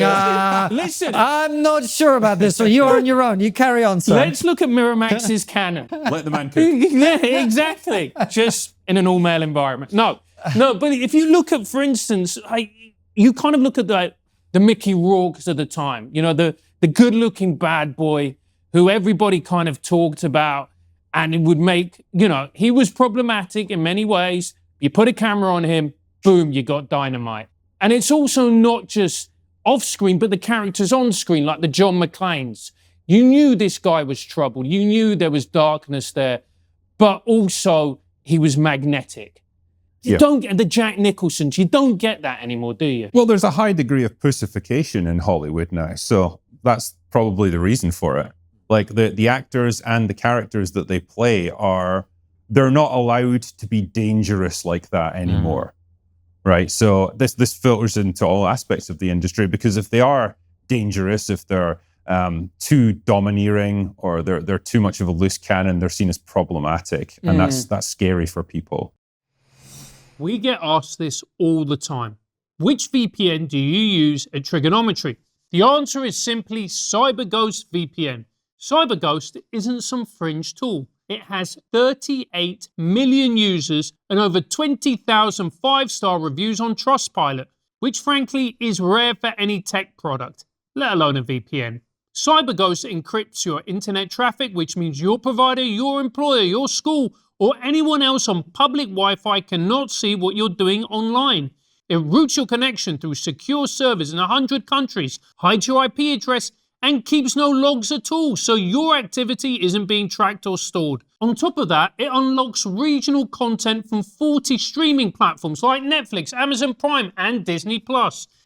listen, I'm not sure about this. So you're on your own. You carry on, sir. Let's look at Miramax's canon. Let the man cook. Yeah, exactly. Just in an all-male environment. No, but if you look at, for instance, you kind of look at the Mickey Rourke's of the time, the good-looking bad boy who everybody kind of talked about, and it would make, he was problematic in many ways. You put a camera on him, boom, you got dynamite. And it's also not just off-screen, but the characters on screen, like the John McClanes. You knew this guy was trouble. You knew there was darkness there, but also he was magnetic. You don't get the Jack Nicholsons. You don't get that anymore, do you? Well, there's a high degree of pussification in Hollywood now, so that's probably the reason for it. Like the actors and the characters that they play they're not allowed to be dangerous like that anymore, right? So this filters into all aspects of the industry, because if they are dangerous, if they're too domineering, or they're too much of a loose cannon, they're seen as problematic, and that's scary for people. We get asked this all the time. Which VPN do you use at TRIGGERnometry? The answer is simply CyberGhost VPN. CyberGhost isn't some fringe tool. It has 38 million users and over 20,000 five-star reviews on Trustpilot, which frankly is rare for any tech product, let alone a VPN. CyberGhost encrypts your internet traffic, which means your provider, your employer, your school, or anyone else on public Wi-Fi cannot see what you're doing online. It routes your connection through secure servers in 100 countries, hides your IP address, and keeps no logs at all, so your activity isn't being tracked or stored. On top of that, it unlocks regional content from 40 streaming platforms like Netflix, Amazon Prime, and Disney+.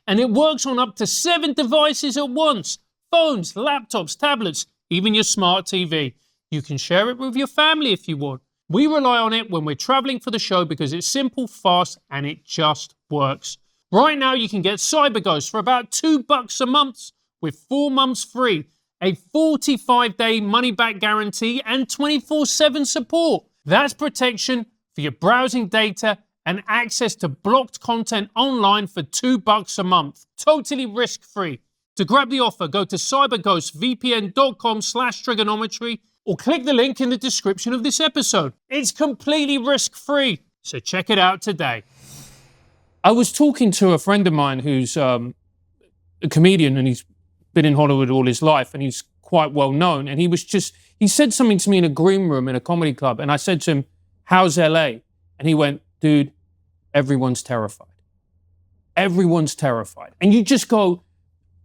And it works on up to 7 devices at once: phones, laptops, tablets, even your smart TV. You can share it with your family if you want. We rely on it when we're traveling for the show because it's simple, fast, and it just works. Right now, you can get CyberGhost for about $2 a month with 4 months free, a 45-day money-back guarantee, and 24/7 support. That's protection for your browsing data and access to blocked content online for $2 a month. Totally risk-free. To grab the offer, go to cyberghostvpn.com/TRIGGERnometry or click the link in the description of this episode. It's completely risk-free, so check it out today. I was talking to a friend of mine who's a comedian, and he's been in Hollywood all his life, and he's quite well known. And he said something to me in a green room in a comedy club, and I said to him, "How's LA?" And he went, "Dude, everyone's terrified. everyone's terrified. And you just go,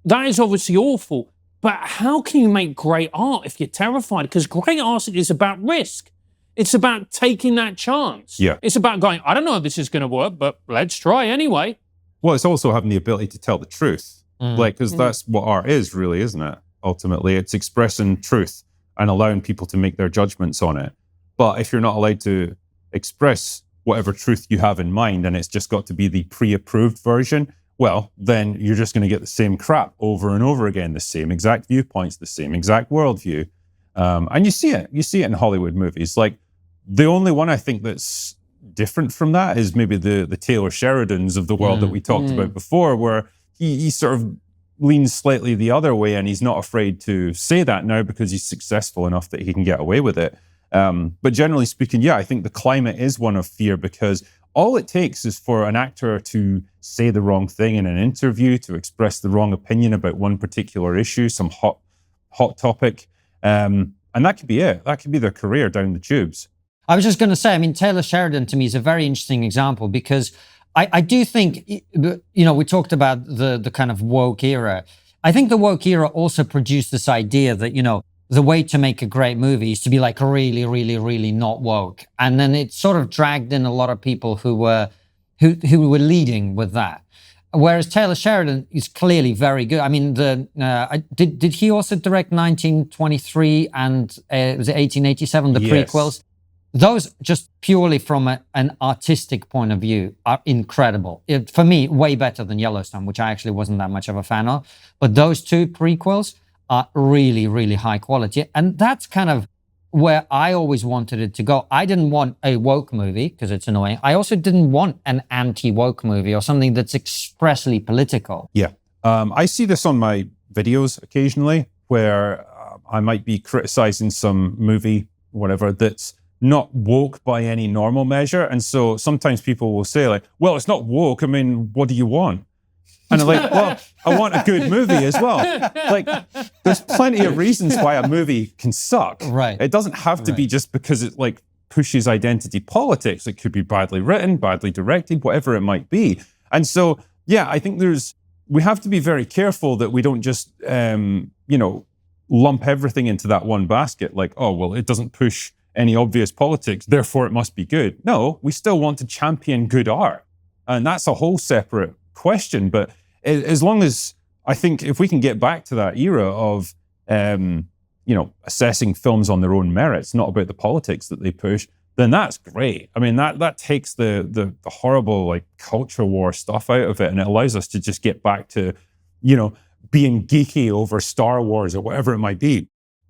that is obviously awful. But how can you make great art if you're terrified? Because great art is about risk. It's about taking that chance. Yeah. It's about going, I don't know if this is going to work, but let's try anyway. Well, it's also having the ability to tell the truth. Because that's what art is, really, isn't it? Ultimately, it's expressing truth and allowing people to make their judgments on it. But if you're not allowed to express whatever truth you have in mind, and it's just got to be the pre-approved version, well, then you're just going to get the same crap over and over again, the same exact viewpoints, the same exact worldview. And you see it in Hollywood movies. Like, the only one I think that's different from that is maybe the Taylor Sheridans of the world that we talked about before, where he sort of leans slightly the other way, and he's not afraid to say that now because he's successful enough that he can get away with it. But generally speaking, yeah, I think the climate is one of fear, because all it takes is for an actor to say the wrong thing in an interview, to express the wrong opinion about one particular issue, some hot topic, and that could be it. That could be their career down the tubes. I was just going to say, I mean, Taylor Sheridan to me is a very interesting example, because I do think, we talked about the kind of woke era. I think the woke era also produced this idea that, the way to make a great movie is to be like really, really, really not woke. And then it sort of dragged in a lot of people who were leading with that. Whereas Taylor Sheridan is clearly very good. I mean, did he also direct 1923 and was it 1887, the prequels? Those, just purely from an artistic point of view, are incredible. For me, way better than Yellowstone, which I actually wasn't that much of a fan of. But those two prequels are really, really high quality. And that's kind of where I always wanted it to go. I didn't want a woke movie, because it's annoying. I also didn't want an anti-woke movie or something that's expressly political. Yeah. I see this on my videos occasionally, where I might be criticizing some movie, whatever, that's not woke by any normal measure. And so sometimes people will say, like, well, it's not woke. I mean, what do you want? And I'm like, well, I want a good movie as well. Like, there's plenty of reasons why a movie can suck. Right. It doesn't have to be just because it like pushes identity politics. It could be badly written, badly directed, whatever it might be. And so, yeah, I think we have to be very careful that we don't just, lump everything into that one basket. Like, oh, well, it doesn't push any obvious politics, therefore it must be good. No, we still want to champion good art. And that's a whole separate question. But as long as, I think if we can get back to that era of, assessing films on their own merits, not about the politics that they push, then that's great. I mean, that takes the horrible like culture war stuff out of it, and it allows us to just get back to, being geeky over Star Wars or whatever it might be,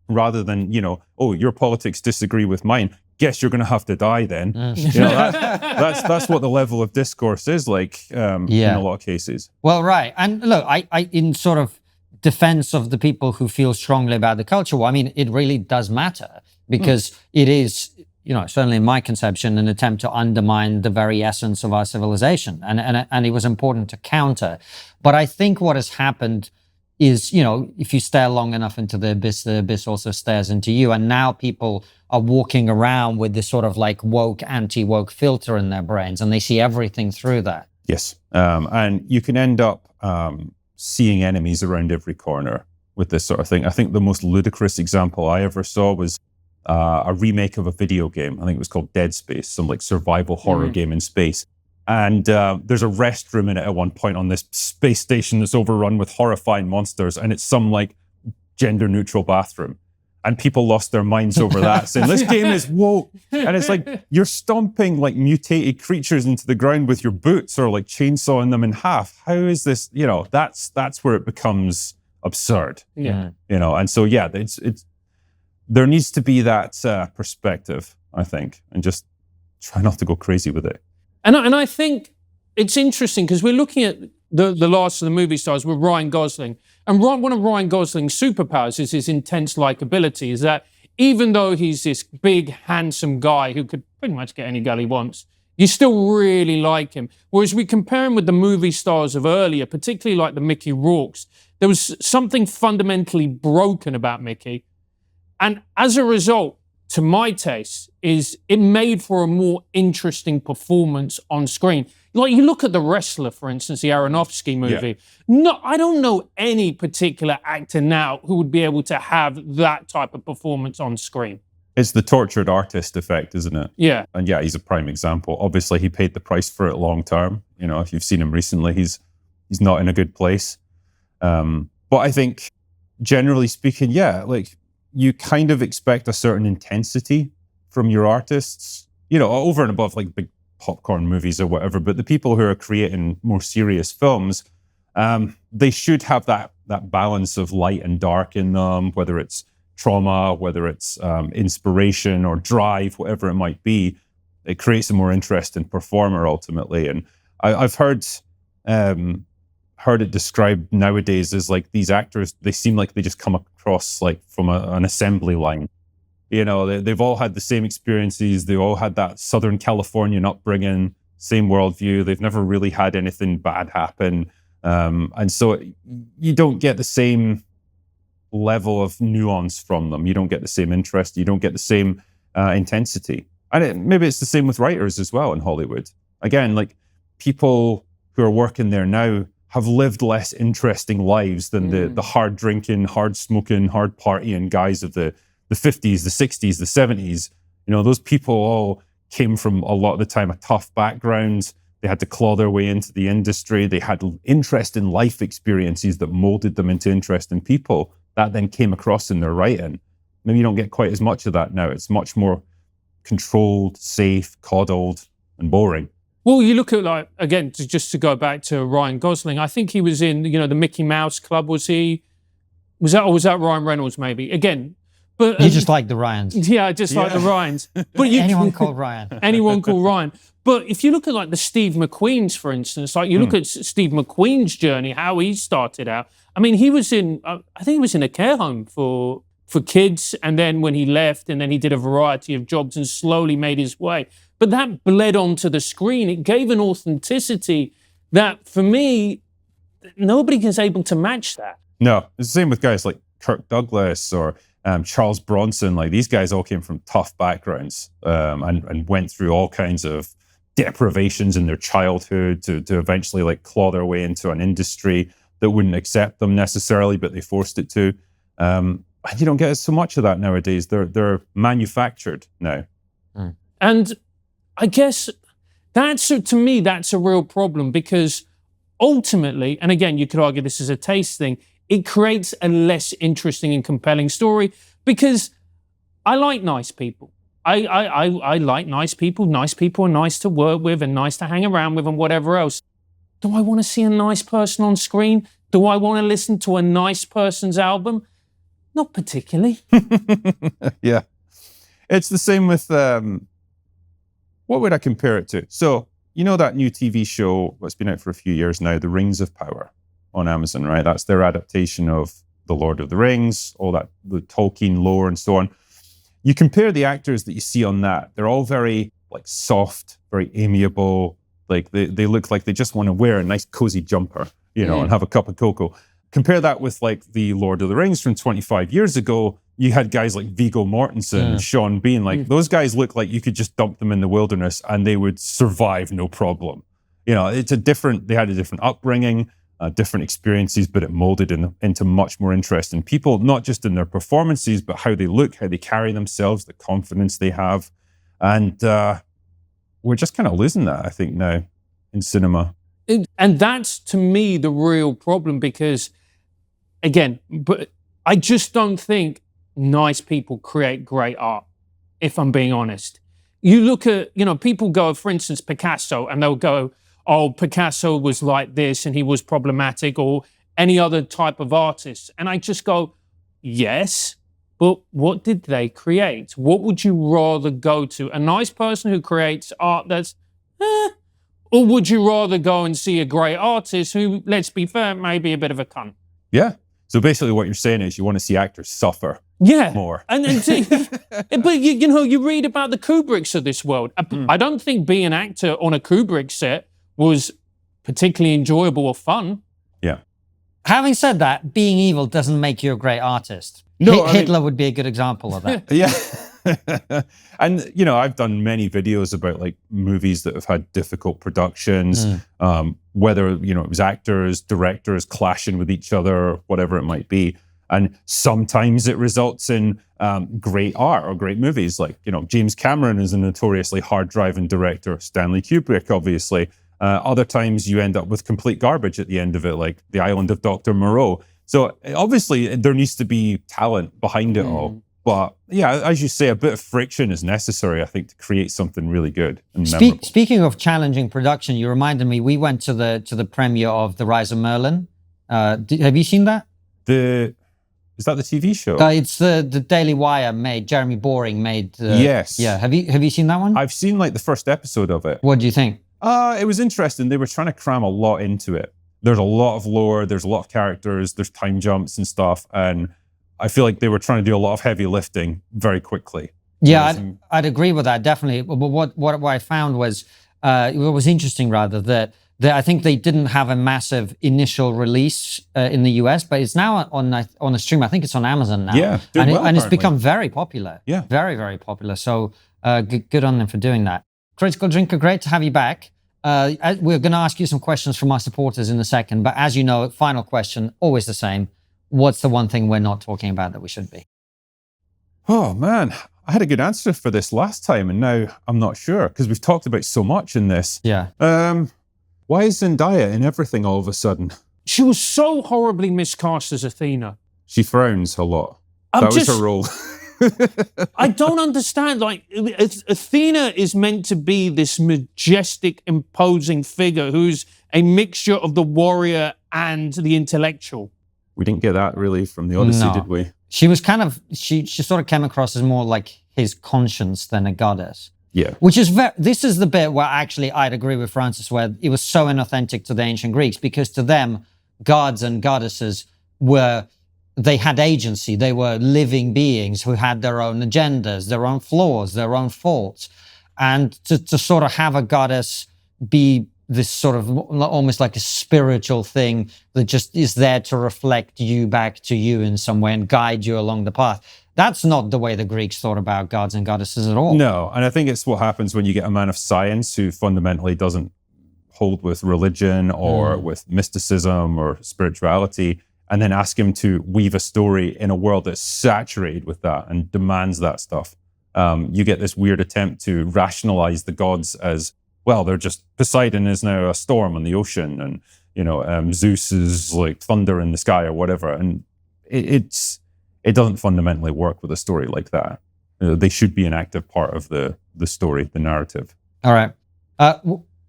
rather than, oh, your politics disagree with mine, guess you're going to have to die then. That's what the level of discourse is like in a lot of cases. Well, right. And look, I in sort of defense of the people who feel strongly about the culture war, I mean, it really does matter, because it is, certainly in my conception, an attempt to undermine the very essence of our civilization. And it was important to counter. But I think what has happened is, if you stare long enough into the abyss also stares into you. And now people are walking around with this sort of like woke, anti-woke filter in their brains, and they see everything through that. Yes. And you can end up seeing enemies around every corner with this sort of thing. I think the most ludicrous example I ever saw was a remake of a video game. I think it was called Dead Space, some like survival horror game in space. And there's a restroom in it at one point on this space station that's overrun with horrifying monsters, and it's some like gender-neutral bathroom. And people lost their minds over that, saying, this game is woke. And it's like, you're stomping like mutated creatures into the ground with your boots, or like chainsawing them in half. How is this, that's where it becomes absurd. Yeah. And so, yeah, it's there needs to be that perspective, I think, and just try not to go crazy with it. And I think it's interesting because we're looking at the last of the movie stars with Ryan Gosling. And one of Ryan Gosling's superpowers is his intense likability, is that even though he's this big, handsome guy who could pretty much get any girl he wants, you still really like him. Whereas we compare him with the movie stars of earlier, particularly like the Mickey Rourkes, there was something fundamentally broken about Mickey. And as a result, to my taste, is it made for a more interesting performance on screen. Like you look at The Wrestler, for instance, the Aronofsky movie. Yeah. No, I don't know any particular actor now who would be able to have that type of performance on screen. It's the tortured artist effect, isn't it? Yeah. And yeah, he's a prime example. Obviously, he paid the price for it long term. You know, if you've seen him recently, he's not in a good place. But I think, generally speaking, yeah, like you kind of expect a certain intensity from your artists, you know, over and above like big popcorn movies or whatever. But the people who are creating more serious films, they should have that balance of light and dark in them, whether it's trauma, whether it's inspiration or drive, whatever it might be. It creates a more interesting performer ultimately. And I've heard it described nowadays as like these actors, they seem like they just come across like from an assembly line. You know, they've all had the same experiences. They all had that Southern Californian upbringing, same worldview. They've never really had anything bad happen. And so you don't get the same level of nuance from them. You don't get the same interest. You don't get the same intensity. And maybe it's the same with writers as well in Hollywood. Again, like people who are working there now have lived less interesting lives than the hard drinking, hard smoking, hard partying guys of the 50s, the 60s, the 70s. You know, those people all came from a lot of the time a tough background. They had to claw their way into the industry. They had interesting life experiences that molded them into interesting people. That then came across in their writing. Maybe you don't get quite as much of that now. It's much more controlled, safe, coddled, and boring. Well, you look at like, again, just to go back to Ryan Gosling, I think he was in, you know, the Mickey Mouse Club. Was that Ryan Reynolds maybe? Again, but you just like the Ryans. Yeah, just like the Ryans. But anyone called Ryan. Anyone called Ryan. But if you look at like the Steve McQueen's, for instance, like you look at Steve McQueen's journey, how he started out. I mean, he was in, I think he was in a care home for kids. And then when he left, and then he did a variety of jobs and slowly made his way. But that bled onto the screen. It gave an authenticity that, for me, nobody is able to match that. No, it's the same with guys like Kirk Douglas or Charles Bronson. Like these guys all came from tough backgrounds and went through all kinds of deprivations in their childhood to eventually like claw their way into an industry that wouldn't accept them necessarily, but they forced it to. And you don't get so much of that nowadays. They're manufactured now. And I guess to me, that's a real problem, because ultimately, and again, you could argue this is a taste thing, it creates a less interesting and compelling story, because I like nice people. I like nice people. Nice people are nice to work with and nice to hang around with and whatever else. Do I want to see a nice person on screen? Do I want to listen to a nice person's album? Not particularly. Yeah. It's the same with, what would I compare it to? So, you know that new TV show that's been out for a few years now, The Rings of Power on Amazon, right? That's their adaptation of The Lord of the Rings, all that, the Tolkien lore and so on. You compare the actors that you see on that, they're all very like soft, very amiable. Like they look like they just want to wear a nice cozy jumper, you know, and have a cup of cocoa. Compare that with like the Lord of the Rings from 25 years ago. You had guys like Viggo Mortensen and Sean Bean. Like those guys look like you could just dump them in the wilderness and they would survive no problem. You know, they had a different upbringing, different experiences, but it molded into much more interesting people, not just in their performances, but how they look, how they carry themselves, the confidence they have. And we're just kind of losing that, I think, now in cinema. And that's, to me, the real problem, because, again, but I just don't think nice people create great art, if I'm being honest. You look at, you know, people go, for instance, Picasso, and they'll go, oh, Picasso was like this and he was problematic, or any other type of artist. And I just go, yes, but what did they create? What would you rather go to? A nice person who creates art that's, or would you rather go and see a great artist who, let's be fair, may be a bit of a cunt? Yeah. So basically what you're saying is you want to see actors suffer more. But you know, you read about the Kubricks of this world. I don't think being an actor on a Kubrick set was particularly enjoyable or fun. Yeah. Having said that, being evil doesn't make you a great artist. No, Hitler would be a good example of that. Yeah. And, you know, I've done many videos about like movies that have had difficult productions, whether, you know, it was actors, directors clashing with each other, whatever it might be. And sometimes it results in great art or great movies. Like, you know, James Cameron is a notoriously hard-driving director. Stanley Kubrick, obviously. Other times you end up with complete garbage at the end of it, like The Island of Dr. Moreau. So obviously there needs to be talent behind it all. But yeah, as you say, a bit of friction is necessary, I think, to create something really good and memorable. Speaking of challenging production, you reminded me, we went to the premiere of The Rise of Merlin. Have you seen that? Is that the TV show? It's the Daily Wire made, Jeremy Boring made. Yes. Yeah. Have you seen that one? I've seen like the first episode of it. What do you think? It was interesting. They were trying to cram a lot into it. There's a lot of lore, there's a lot of characters, there's time jumps and stuff. And I feel like they were trying to do a lot of heavy lifting very quickly. Yeah, I'd agree with that, definitely. But what I found was, it was interesting rather, that I think they didn't have a massive initial release in the US, but it's now on a stream. I think it's on Amazon now. Yeah, and it's become very popular. Yeah. Very, very popular. So good on them for doing that. Critical Drinker, great to have you back. We're going to ask you some questions from our supporters in a second, but as you know, final question, always the same. What's the one thing we're not talking about that we should be? Oh, man. I had a good answer for this last time, and now I'm not sure, because we've talked about so much in this. Yeah. Why is Zendaya in everything all of a sudden? She was so horribly miscast as Athena. She frowns a lot. That was her role. I don't understand. Like, Athena is meant to be this majestic, imposing figure who's a mixture of the warrior and the intellectual. We didn't get that really from the Odyssey, did we? She was kind of, she sort of came across as more like his conscience than a goddess. Yeah. Which is this is the bit where actually I'd agree with Francis, where it was so inauthentic to the ancient Greeks, because to them, gods and goddesses they had agency. They were living beings who had their own agendas, their own flaws, their own faults. And to sort of have a goddess be this sort of almost like a spiritual thing that just is there to reflect you back to you in some way and guide you along the path. That's not the way the Greeks thought about gods and goddesses at all. No, and I think it's what happens when you get a man of science who fundamentally doesn't hold with religion or with mysticism or spirituality, and then ask him to weave a story in a world that's saturated with that and demands that stuff. You get this weird attempt to rationalize the gods as, well, they're just, Poseidon is now a storm on the ocean, and, you know, Zeus is like thunder in the sky or whatever. And it doesn't fundamentally work with a story like that. They should be an active part of the story, the narrative. All right.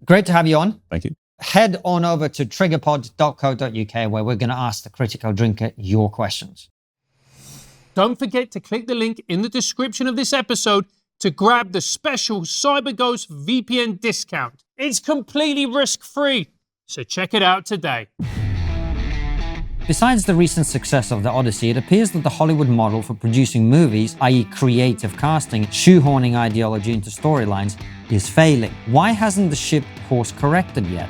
Great to have you on. Thank you. Head on over to triggerpod.co.uk, where we're going to ask the Critical Drinker your questions. Don't forget to click the link in the description of this episode to grab the special CyberGhost VPN discount. It's completely risk-free, so check it out today. Besides the recent success of the Odyssey, it appears that the Hollywood model for producing movies, i.e. creative casting, shoehorning ideology into storylines, is failing. Why hasn't the ship course corrected yet?